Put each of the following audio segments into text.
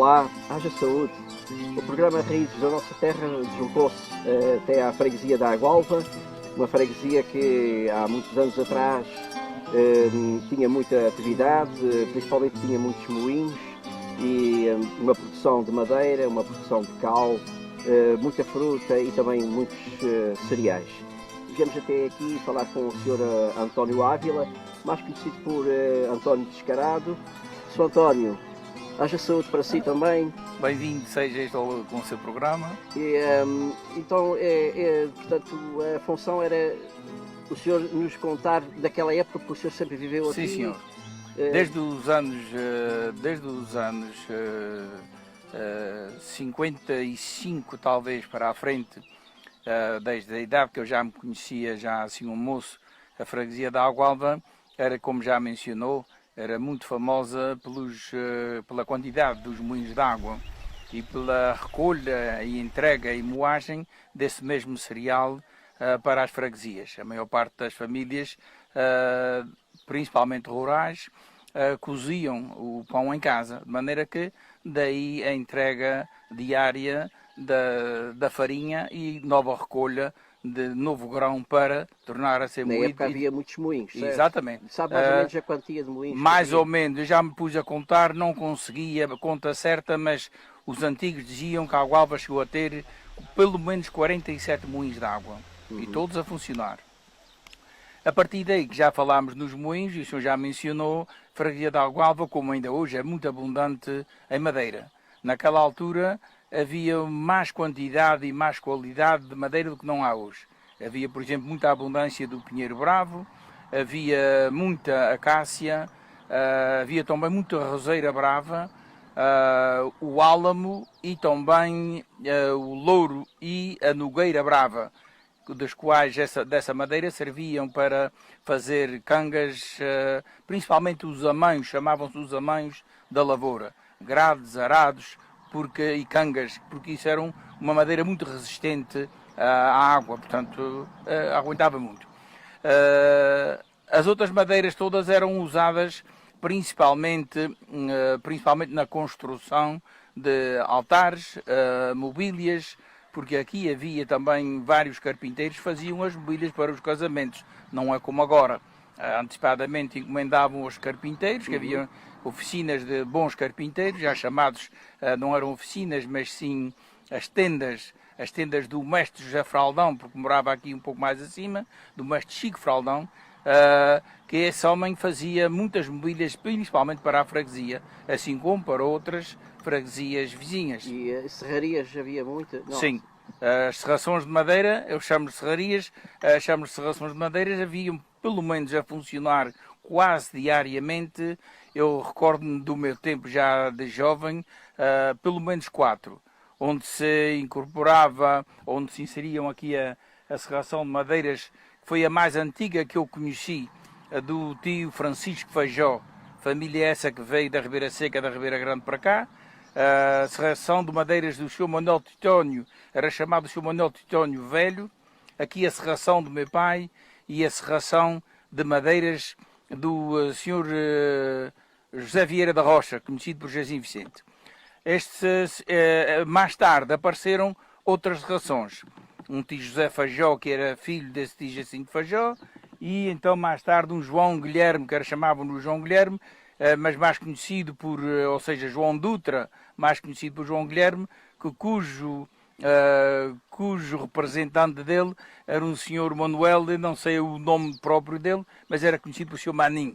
Olá, haja saúde. O programa Raízes da Nossa Terra deslocou-se até à freguesia da Agualva, uma freguesia que há muitos anos atrás tinha muita atividade, principalmente tinha muitos moinhos e uma produção de madeira, uma produção de cal, muita fruta e também muitos cereais. Viemos até aqui falar com o Sr. António Ávila, mais conhecido por António Descarado. Sr. António, haja saúde para si também. Bem-vindo seja este com o seu programa. Então, portanto, a função era o senhor nos contar daquela época que o senhor sempre viveu aqui. Sim, senhor. Desde os anos 55 talvez para a frente, desde a idade que eu já me conhecia, já assim um moço, a freguesia da Agualva era, como já mencionou, era muito famosa pela quantidade dos moinhos de água e pela recolha e entrega e moagem desse mesmo cereal para as freguesias. A maior parte das famílias, principalmente rurais, coziam o pão em casa, de maneira que daí a entrega diária da farinha e nova recolha de novo grão para tornar a ser moído. Na época havia muitos moinhos, certo? Exatamente. Sabe mais ou menos a quantia de moinhos? Mais ou menos, eu já me pus a contar, não conseguia a conta certa, mas os antigos diziam que a Agualva chegou a ter pelo menos 47 moinhos de água, e todos a funcionar. A partir daí que já falámos nos moinhos, e o senhor já mencionou, a freguesia da Agualva, como ainda hoje, é muito abundante em madeira. Naquela altura havia mais quantidade e mais qualidade de madeira do que não há hoje. Havia, por exemplo, muita abundância do pinheiro bravo, havia muita acácia, havia também muita roseira brava, o álamo e também o louro e a nogueira brava, das quais dessa madeira serviam para fazer cangas, principalmente os amanhos, chamavam-se os amanhos da lavoura, grades, arados e cangas, porque isso era uma madeira muito resistente à água, portanto aguentava muito. As outras madeiras todas eram usadas principalmente na construção de altares, mobílias, porque aqui havia também vários carpinteiros que faziam as mobílias para os casamentos. Não é como agora. Antecipadamente encomendavam os carpinteiros, que havia oficinas de bons carpinteiros, já chamados, não eram oficinas, mas sim as tendas do mestre José Fraldão, porque morava aqui um pouco mais acima, do mestre Chico Fraldão, que esse homem fazia muitas mobílias, principalmente para a freguesia, assim como para outras freguesias vizinhas. E serrarias havia muita? Não. Sim. As serrações de madeira, eu chamo de serrarias, chamo de serrações de madeiras, haviam pelo menos a funcionar quase diariamente. Eu recordo-me do meu tempo já de jovem, pelo menos 4, onde se incorporava, onde se inseriam aqui a serração de madeiras, que foi a mais antiga que eu conheci, a do tio Francisco Feijó, família essa que veio da Ribeira Seca, da Ribeira Grande para cá. A serração de madeiras do Sr. Manuel Titónio era chamado Sr. Manuel Titónio Velho. Aqui a serração do meu pai e a serração de madeiras do Sr. José Vieira da Rocha, conhecido por Jacinto Vicente. Mais tarde apareceram outras serrações. Um tio José Fajó, que era filho desse tio Jacinto Fajó, e então mais tarde um João Guilherme, que era chamado João Guilherme, mas mais conhecido por, ou seja, João Dutra, mais conhecido por João Guilherme, cujo representante dele era um senhor Manuel, não sei o nome próprio dele, mas era conhecido por Sr. Maninho,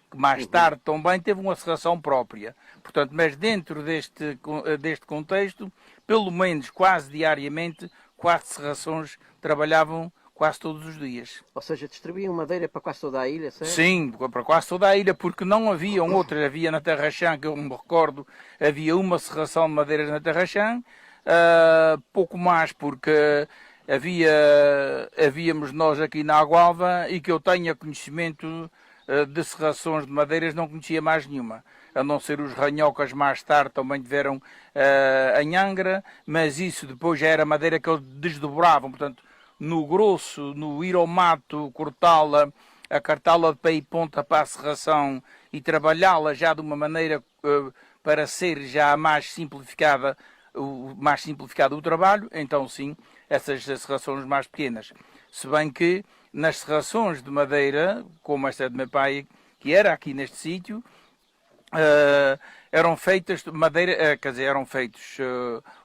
que mais tarde também teve uma serração própria. Portanto, mas dentro deste contexto, pelo menos quase diariamente, 4 serrações trabalhavam quase todos os dias. Ou seja, distribuíam madeira para quase toda a ilha, certo? Sim, para quase toda a ilha, porque não haviam outras. Havia na Terra-Chã, que eu me recordo, havia uma serração de madeiras na Terra-Chã, pouco mais, porque havíamos nós aqui na Agualva, e que eu tenha conhecimento de serrações de madeiras, não conhecia mais nenhuma. A não ser os ranhocas mais tarde também tiveram em Angra, mas isso depois já era madeira que eles desdobravam, portanto, no grosso, no ir ao mato, cortá-la, acartá-la de pé e ponta para a serração e trabalhá-la já de uma maneira para ser já mais simplificado o trabalho, então sim, essas serrações mais pequenas. Se bem que nas serrações de madeira, como esta de meu pai, que era aqui neste sítio, eram feitas de madeira, quer dizer, eram feitos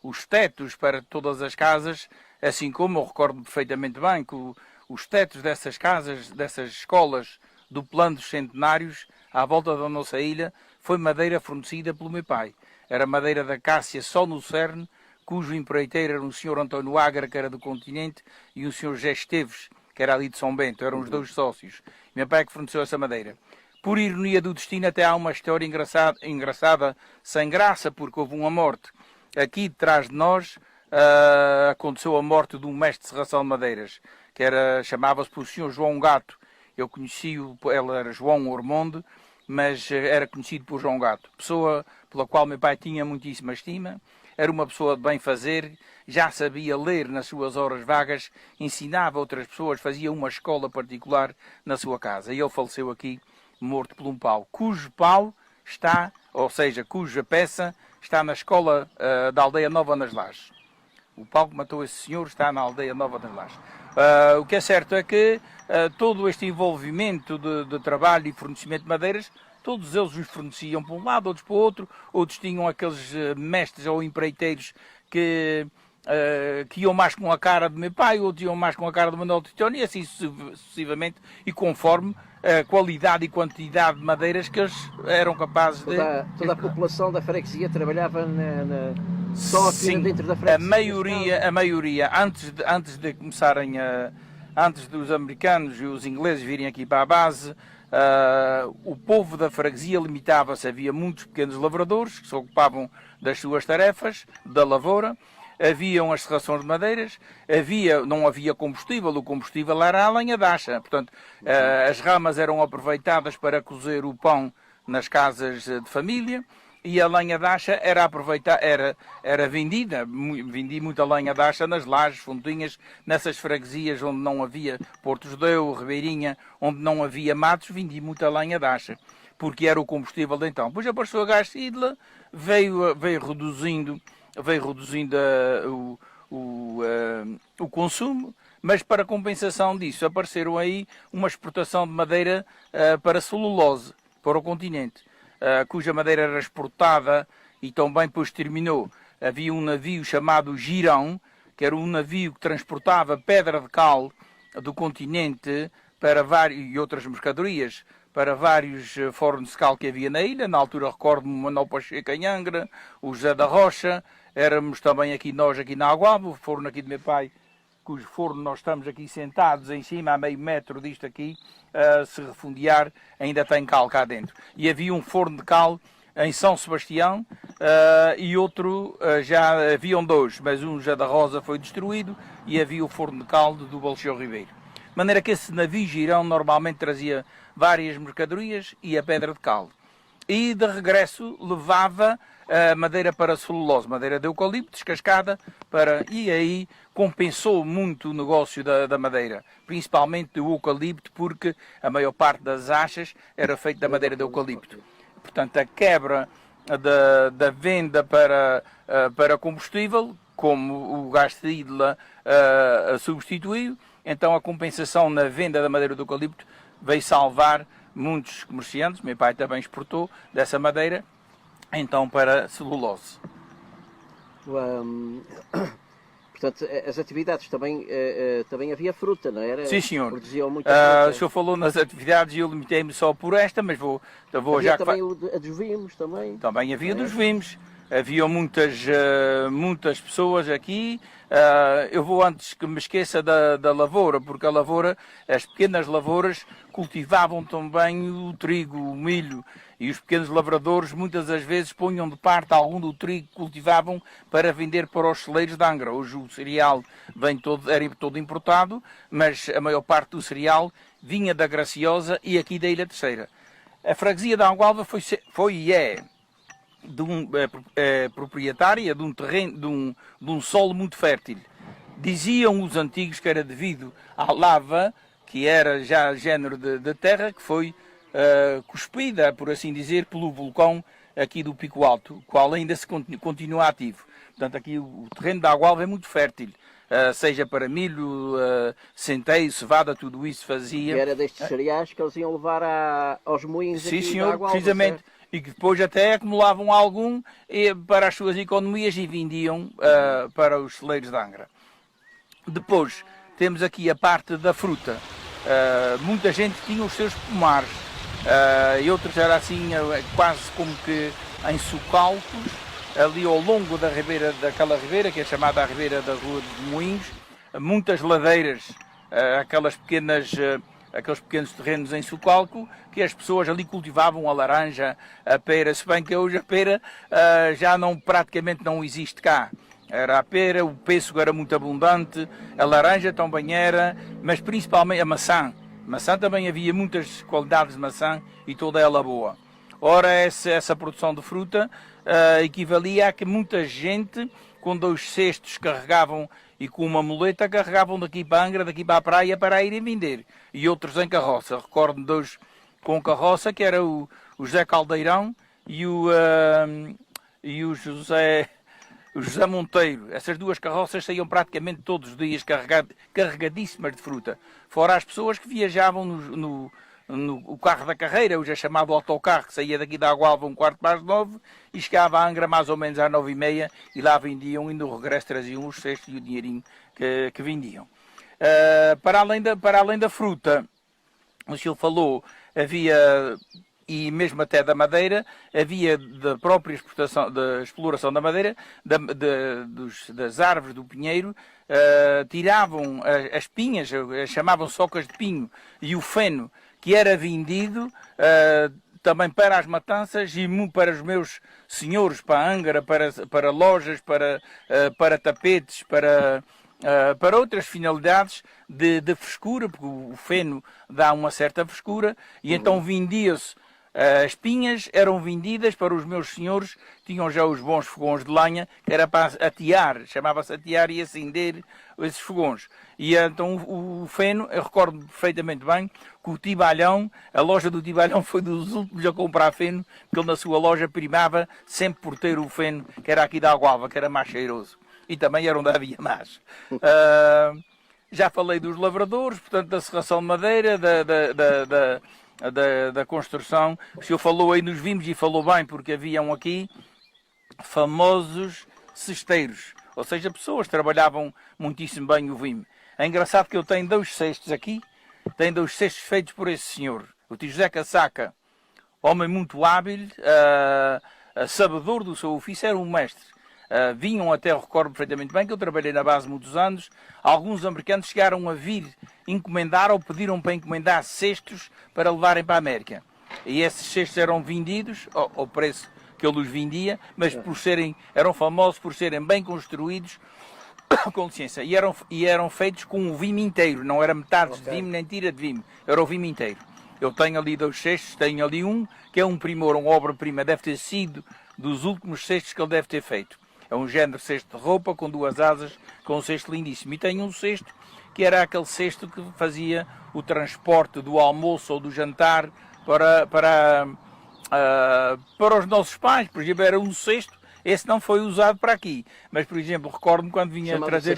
os tetos para todas as casas, assim como eu recordo perfeitamente bem que os tetos dessas casas, dessas escolas do plano dos centenários, à volta da nossa ilha, foi madeira fornecida pelo meu pai. Era madeira da Cássia só no Cerne, cujo empreiteiro era um senhor António Agra, que era do continente, e um senhor José Esteves, que era ali de São Bento, eram os dois sócios. Meu pai é que forneceu essa madeira. Por ironia do destino, até há uma história engraçada sem graça, porque houve uma morte. Aqui, detrás de nós, aconteceu a morte de um mestre de serração de madeiras, que chamava-se por senhor João Gato. Eu conheci-o, ele era João Ormonde, mas era conhecido por João Gato. Pessoa pela qual meu pai tinha muitíssima estima, era uma pessoa de bem fazer, já sabia ler nas suas horas vagas, ensinava outras pessoas, fazia uma escola particular na sua casa. E ele faleceu aqui, morto por um pau, cujo pau está, ou seja, cuja peça está na escola da Aldeia Nova nas Lajes. O pau que matou esse senhor está na Aldeia Nova nas Lajes. O que é certo é que todo este envolvimento de trabalho e fornecimento de madeiras, todos eles os forneciam para um lado, outros para o outro, outros tinham aqueles mestres ou empreiteiros que iam mais com a cara do meu pai, outros iam mais com a cara do Manuel Titione, e assim sucessivamente, e conforme a qualidade e quantidade de madeiras que eles eram capazes de... Toda a população da freguesia trabalhava só aqui dentro da freguesia? A maioria, antes de começarem antes dos americanos e os ingleses virem aqui para a base, o povo da freguesia limitava-se, havia muitos pequenos lavradores que se ocupavam das suas tarefas, da lavoura, haviam as serrações de madeiras, não havia combustível, o combustível era a lenha d'acha, portanto as ramas eram aproveitadas para cozer o pão nas casas de família, e a lenha d'acha era vendida, vendi muita lenha d'acha nas Lajes, Fontinhas, nessas freguesias onde não havia Porto Judeu, Ribeirinha, onde não havia matos, vendi muita lenha d'acha, porque era o combustível de então. Depois apareceu a gás Sidla, veio reduzindo o consumo, mas para compensação disso apareceram aí uma exportação de madeira para celulose, para o continente. Cuja madeira era exportada e também depois terminou. Havia um navio chamado Girão, que era um navio que transportava pedra de cal do continente e outras mercadorias para vários fornos de cal que havia na ilha. Na altura recordo-me o Manuel Pacheco em Angra, o José da Rocha, éramos também aqui na Aguaba, o forno aqui do meu pai, cujo forno nós estamos aqui sentados em cima, a meio metro disto aqui, se refundear, ainda tem cal cá dentro. E havia um forno de cal em São Sebastião e outro, já haviam dois, mas um já da Rosa foi destruído e havia o forno de cal do Balchão Ribeiro. De maneira que esse navio Girão normalmente trazia várias mercadorias e a pedra de cal. E de regresso levava madeira para celulose, madeira de eucalipto descascada, e aí compensou muito o negócio da madeira, principalmente do eucalipto, porque a maior parte das achas era feita da madeira de eucalipto. Portanto, a quebra da venda para combustível, como o gás de Sidla substituiu, então a compensação na venda da madeira do eucalipto veio salvar muitos comerciantes. Meu pai também exportou dessa madeira, então para celulose. Portanto, as atividades também havia fruta, não era? Sim, senhor. Produziam muita fruta. O senhor falou nas atividades e eu limitei-me só por esta, mas vou havia já... também a dos vimos também. Também havia dos vimos. Havia muitas pessoas aqui. Eu vou antes que me esqueça da lavoura, porque a lavoura, as pequenas lavouras cultivavam também o trigo, o milho, e os pequenos lavradores muitas das vezes punham de parte algum do trigo que cultivavam para vender para os celeiros de Angra. Hoje o cereal era todo importado, mas a maior parte do cereal vinha da Graciosa e aqui da Ilha Terceira. A freguesia da Angualva foi e é proprietária de um terreno, de um solo muito fértil. Diziam os antigos que era devido à lava, que era já género de terra, que foi cuspida, por assim dizer, pelo vulcão aqui do Pico Alto, qual ainda se continua ativo. Portanto, aqui o terreno da Água Alva é muito fértil. Seja para milho, centeio, cevada, tudo isso fazia. E era destes cereais que eles iam levar aos moinhos Sim, aqui senhor, da Água Alva, precisamente. certo? E que depois até acumulavam algum para as suas economias e vendiam para os celeiros de Angra. Depois temos aqui a parte da fruta. Muita gente tinha os seus pomares. E outros era assim, quase como que em socalcos, ali ao longo da ribeira, daquela ribeira, que é chamada a ribeira da Rua de Moinhos, muitas ladeiras, aqueles pequenos terrenos em socalco, que as pessoas ali cultivavam a laranja, a pera, se bem que hoje a pera já praticamente não existe cá. Era a pera, o pêssego era muito abundante, a laranja também era, mas principalmente a maçã. Maçã também havia muitas qualidades de maçã e toda ela boa. Ora, essa produção de fruta equivalia a que muita gente, com 2 cestos, carregavam e com uma muleta carregavam daqui para Angra, daqui para a praia, para irem vender. E outros em carroça. Recordo-me 2 com carroça, que era o José Caldeirão e o José Monteiro. Essas 2 carroças saíam praticamente todos os dias carregadíssimas de fruta. Fora as pessoas que viajavam no carro da carreira, hoje é chamado autocarro, que saía daqui da Água Alva 8h45 e chegava a Angra mais ou menos às 9h30 e lá vendiam e no regresso traziam os cestos e o dinheirinho que vendiam. Para além da fruta, o senhor falou, havia, e mesmo até da madeira, havia da própria exploração da madeira, das árvores do pinheiro, tiravam as pinhas, chamavam socas de pinho, e o feno, que era vendido também para as matanças e para os meus senhores, para Angra, para lojas, para tapetes, para outras finalidades de frescura, porque o feno dá uma certa frescura, e então vendia-se. As pinhas eram vendidas para os meus senhores, tinham já os bons fogões de lenha, que era para atear, chamava-se atear e acender esses fogões. E então o feno, eu recordo perfeitamente bem, que o Tibalhão, a loja do Tibalhão foi dos últimos a comprar feno, porque ele na sua loja primava sempre por ter o feno, que era aqui da Água Alva, que era mais cheiroso. E também era onde havia mais. Já falei dos lavradores, portanto da serração de madeira, da construção. O senhor falou aí nos vimos e falou bem, porque haviam aqui famosos cesteiros, ou seja, pessoas que trabalhavam muitíssimo bem o vime. É engraçado que eu tenho 2 cestos aqui, tenho 2 cestos feitos por esse senhor, o tio José Casaca, homem muito hábil, sabedor do seu ofício, era um mestre. Vinham até, eu recordo perfeitamente bem, que eu trabalhei na base muitos anos, alguns americanos chegaram a vir encomendar ou pediram para encomendar cestos para levarem para a América. E esses cestos eram vendidos ao preço que eu os vendia, mas eram famosos por serem bem construídos, com licença, e eram feitos com o vime inteiro, não era metade de vime nem tira de vime, era o vime inteiro. Eu tenho ali 2 cestos, tenho ali um, que é um primor, uma obra-prima, deve ter sido dos últimos cestos que ele deve ter feito. É um género de cesto de roupa, com 2 asas, com um cesto lindíssimo. E tenho um cesto, que era aquele cesto que fazia o transporte do almoço ou do jantar para os nossos pais. Por exemplo, era um cesto, esse não foi usado para aqui. Mas, por exemplo, recordo-me quando vinha trazer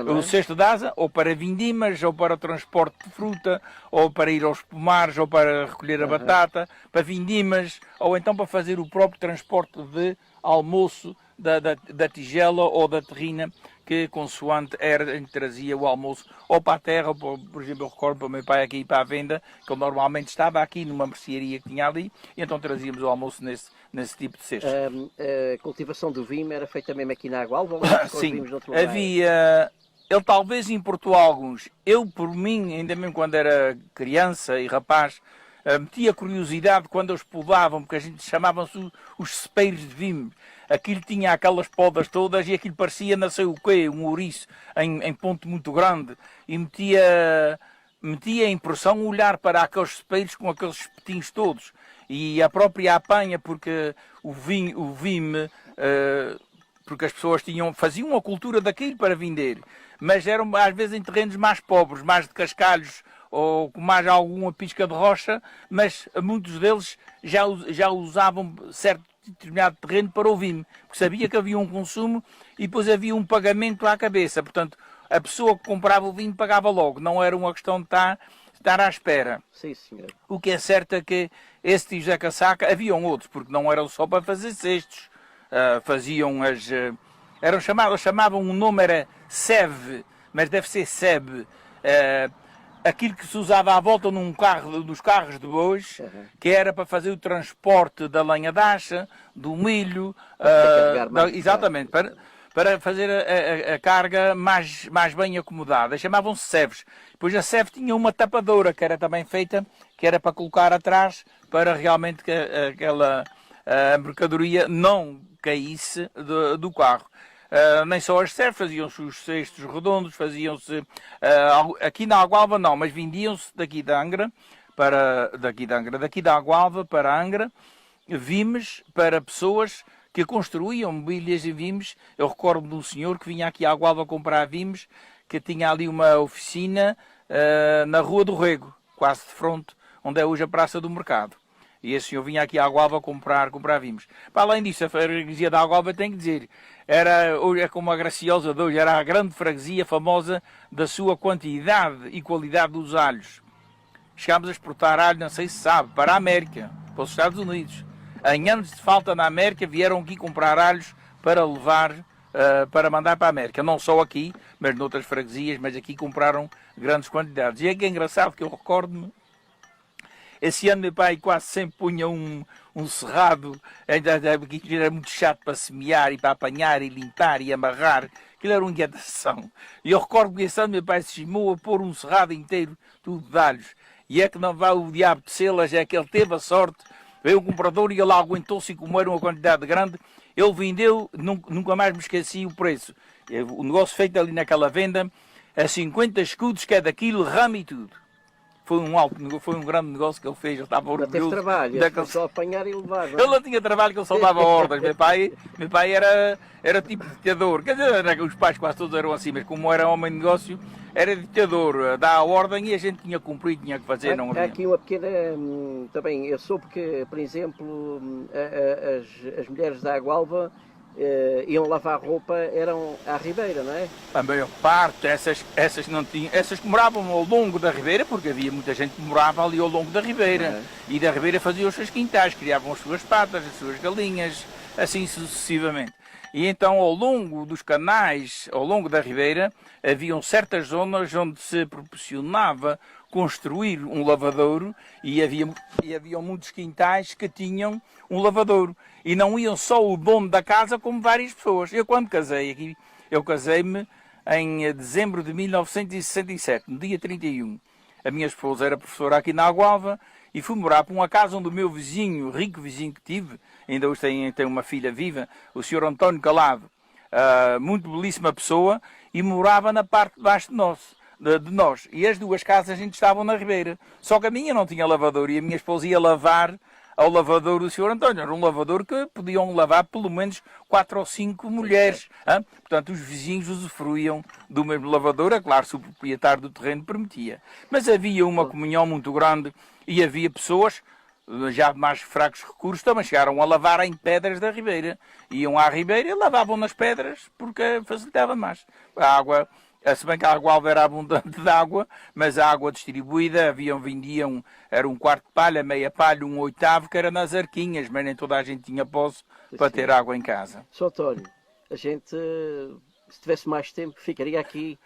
o cesto de asa, ou para vindimas, ou para o transporte de fruta, ou para ir aos pomares, ou para recolher a batata, para vindimas, ou então para fazer o próprio transporte de almoço da tigela ou da terrina, que consoante era em que trazia o almoço ou para a terra, ou, por exemplo, eu recordo para o meu pai aqui ir para a venda, que ele normalmente estava aqui numa mercearia que tinha ali, e então trazíamos o almoço nesse tipo de cestos. A cultivação do vime era feita mesmo aqui na Água Alva? Sim, havia... Ele talvez importou alguns. Eu, por mim, ainda mesmo quando era criança e rapaz, metia curiosidade quando eles podavam, porque a gente chamavam-se os cepeiros de vime. Aquilo tinha aquelas podas todas e aquilo parecia não sei o quê, um ouriço em ponto muito grande. E metia a impressão olhar para aqueles cepeiros com aqueles espetinhos todos. E a própria apanha, porque o vime porque as pessoas faziam a cultura daquilo para vender. Mas eram às vezes em terrenos mais pobres, mais de cascalhos, ou com mais alguma pisca de rocha, mas muitos deles já usavam certo determinado terreno para o vime, porque sabia que havia um consumo e depois havia um pagamento à cabeça. Portanto, a pessoa que comprava o vinho pagava logo, não era uma questão de estar à espera. Sim, senhor. O que é certo é que esse tio José Casaca, haviam outros, porque não eram só para fazer cestos. Faziam as... chamavam, o nome era SEV, mas deve ser SEB. Aquilo que se usava à volta dos carros de bois, que era para fazer o transporte da lenha d'acha, do milho, exatamente, para fazer a carga mais bem acomodada. Chamavam-se SEVs. Depois a SEV tinha uma tapadora, que era também feita, que era para colocar atrás, para realmente que aquela mercadoria não caísse do carro. Nem só as SEVs, faziam-se os cestos redondos, faziam-se, aqui na Agualva não, mas vendiam-se daqui da Agualva para Angra, vimes para pessoas que construíam mobílias e vimes. Eu recordo de um senhor que vinha aqui à Agualva comprar vimes, que tinha ali uma oficina na Rua do Rego, quase de fronte, onde é hoje a Praça do Mercado. E esse senhor vinha aqui à Agualva comprar vimes. Para além disso, a freguesia da Agualva, tem que dizer, é como a Graciosa de hoje, era a grande freguesia famosa da sua quantidade e qualidade dos alhos. Chegámos a exportar alho, não sei se sabe, para a América, para os Estados Unidos. Em anos de falta na América, vieram aqui comprar alhos para levar, para mandar para a América. Não só aqui, mas noutras freguesias, mas aqui compraram grandes quantidades. E é que é engraçado que eu recordo-me, esse ano meu pai quase sempre punha um cerrado, aquilo era muito chato para semear e para apanhar e limpar e amarrar, aquilo era uma inquietação. E eu recordo que esse ano meu pai se esmou a pôr um cerrado inteiro, tudo de alhos. E é que não vai o diabo de selas, é que ele teve a sorte, veio o comprador e ele aguentou-se, e como era uma quantidade grande, ele vendeu, nunca mais me esqueci o preço. O negócio feito ali naquela venda, a 50 escudos cada quilo, ramo e tudo. Foi um grande negócio que ele fez, ele estava orgulhoso. Teve trabalho, só apanhar e levar. Não? Ele não tinha trabalho, que ele só dava ordens. Meu pai era tipo ditador. Quer dizer, os pais quase todos eram assim, mas como era homem de negócio, era ditador. Dá a ordem e a gente tinha que cumprir, tinha que fazer. Não há aqui uma pequena... Também, eu soube que, por exemplo, as mulheres da Agualva iam lavar roupa, eram à Ribeira, não é? A maior parte, essas não tinham, essas que moravam ao longo da Ribeira, porque havia muita gente que morava ali ao longo da Ribeira, e da Ribeira faziam os seus quintais, criavam as suas patas, as suas galinhas, assim sucessivamente. E então, ao longo dos canais, ao longo da Ribeira, haviam certas zonas onde se proporcionava construir um lavadouro, e haviam muitos quintais que tinham um lavadouro. E não iam só o dono da casa, como várias pessoas. Eu, quando casei aqui, eu casei-me em dezembro de 1967, no dia 31. A minha esposa era professora aqui na Agualva e fui morar para uma casa onde o meu vizinho, rico vizinho que tive, ainda hoje tem uma filha viva, o Sr. António Calado, muito belíssima pessoa, e morava na parte de baixo de nós. E as duas casas a gente estavam na Ribeira. Só que a minha não tinha lavador e a minha esposa ia lavar ao lavador do Sr. António. Era um lavador que podiam lavar pelo menos 4 ou 5 mulheres. Portanto, os vizinhos usufruíam do mesmo lavador, é claro, se o proprietário do terreno permitia. Mas havia uma comunhão muito grande e havia pessoas, já de mais fracos recursos, também chegaram a lavar em pedras da Ribeira. Iam à Ribeira e lavavam nas pedras porque facilitava mais. A água... Se bem que a Agualva era abundante de água, mas a água distribuída, vendiam, era um quarto de palha, meia palha, um oitavo, que era nas arquinhas, mas nem toda a gente tinha posse para ter água em casa. Sr. António, a gente, se tivesse mais tempo, ficaria aqui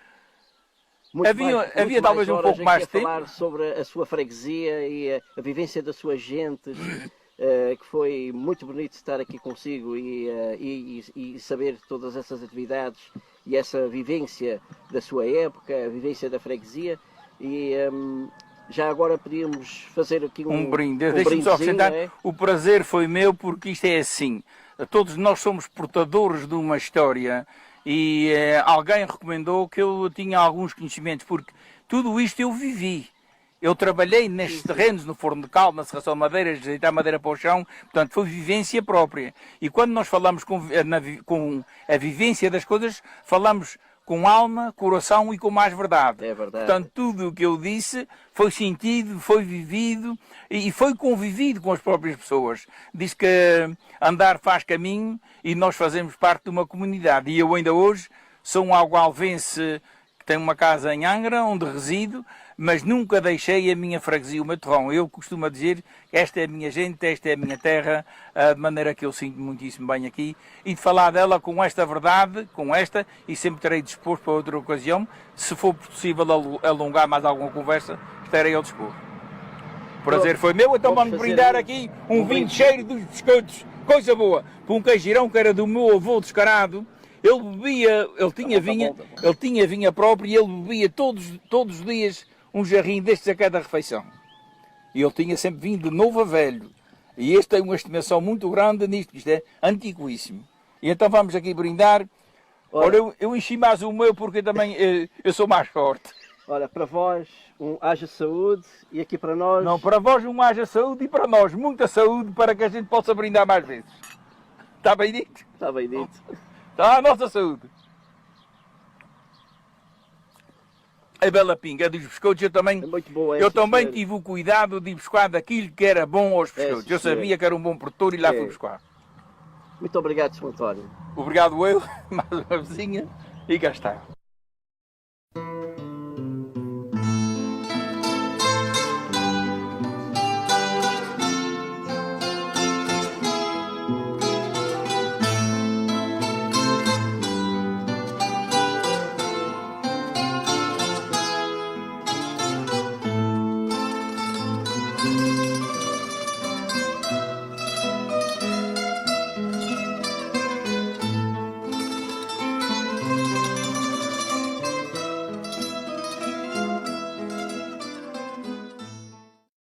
havia talvez um pouco mais de tempo. Falar sobre a sua freguesia e a vivência da sua gente, que foi muito bonito estar aqui consigo e saber todas essas atividades e essa vivência da sua época, a vivência da freguesia. E já agora podíamos fazer aqui um brinde. Deixa-me só acrescentar, o prazer foi meu, porque isto é assim, todos nós somos portadores de uma história e alguém recomendou que eu tinha alguns conhecimentos, porque tudo isto eu vivi. Eu trabalhei nestes terrenos, no forno de cal, na serração de madeiras, deitar madeira para o chão, portanto foi vivência própria. E quando nós falamos com a vivência das coisas, falamos com alma, coração e com mais verdade. É verdade. Portanto, tudo o que eu disse foi sentido, foi vivido e foi convivido com as próprias pessoas. Diz que andar faz caminho e nós fazemos parte de uma comunidade. E eu ainda hoje sou um algoalvense que tem uma casa em Angra, onde resido, mas nunca deixei a minha freguesia, o meu terrão. Eu costumo dizer que esta é a minha gente, esta é a minha terra, de maneira que eu sinto muitíssimo bem aqui, e de falar dela com esta verdade, com esta, e sempre terei disposto para outra ocasião, se for possível alongar mais alguma conversa, estarei ao dispor. O prazer foi meu, então vamos brindar aqui um vinho cheiro dos biscoitos, coisa boa, com um queijirão que era do meu avô descarado. Ele bebia, ele tinha vinha própria e ele bebia todos os dias um jarrinho destes a cada refeição. E ele tinha sempre vinho de novo a velho. E este tem uma estimação muito grande nisto, isto é antiquíssimo. E então vamos aqui brindar. Ora, eu enchi mais o meu porque também eu sou mais forte. Olha, para vós, haja saúde e aqui para nós... Não, para vós haja saúde e para nós muita saúde para que a gente possa brindar mais vezes. Está bem dito? Está bem dito. Está a nossa saúde. A bela pinga dos biscoitos, eu também, tive o cuidado de ir buscar daquilo que era bom aos biscoitos. Eu sabia que era um bom produtor e lá fui buscar. Muito obrigado, Sr. António. Obrigado eu, mais uma vizinha, e cá está.